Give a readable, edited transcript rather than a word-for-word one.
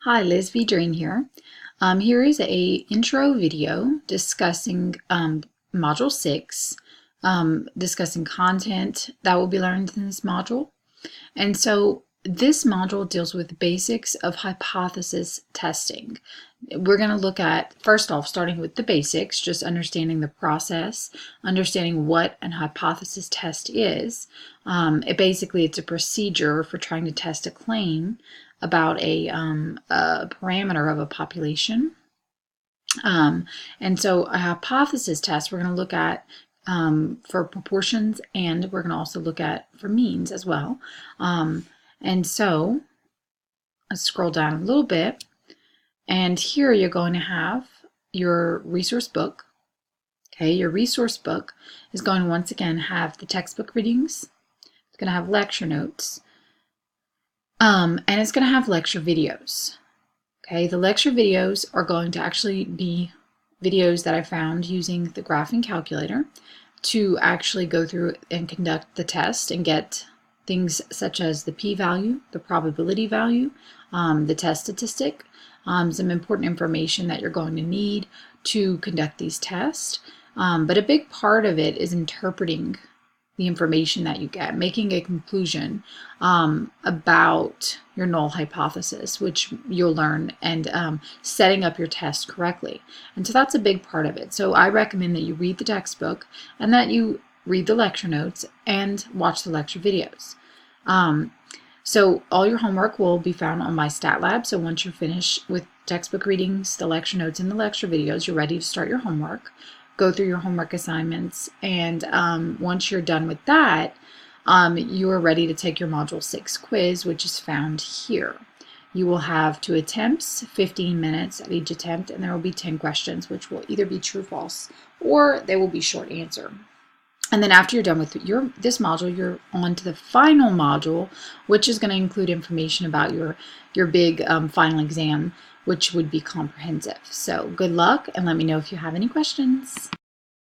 Hi, Liz V. Drain here. Here is a intro video discussing Module 6, discussing content that will be learned in this module. And so this module deals with basics of hypothesis testing. We're going to look at, first off, starting with the basics, just understanding the process, understanding what an hypothesis test is. It's a procedure for trying to test a claim about a parameter of a population. And so a hypothesis test we're going to look at for proportions, and we're going to also look at for means as well. And so let's scroll down a little bit. And here you're going to have your resource book. Okay, your resource book is going to once again have the textbook readings. It's going to have lecture notes. And it's going to have lecture videos. Okay, the lecture videos are going to actually be videos that I found using the graphing calculator to actually go through and conduct the test and get things such as the p-value, the probability value, the test statistic, some important information that you're going to need to conduct these tests. But a big part of it is interpreting the information that you get, making a conclusion about your null hypothesis, which you'll learn, and setting up your test correctly. And so that's a big part of it. So I recommend that you read the textbook and that you read the lecture notes and watch the lecture videos. So all your homework will be found on MyStatLab. So once you're finished with textbook readings, the lecture notes, and the lecture videos, you're ready to start your homework. Go through your homework assignments, and once you're done with that, you are ready to take your Module 6 quiz, which is found here. You will have 2 attempts, 15 minutes at each attempt, and there will be 10 questions, which will either be true, false, or they will be short answer. And then after you're done with this module, you're on to the final module, which is going to include information about your big final exam, which would be comprehensive. So good luck, and let me know if you have any questions.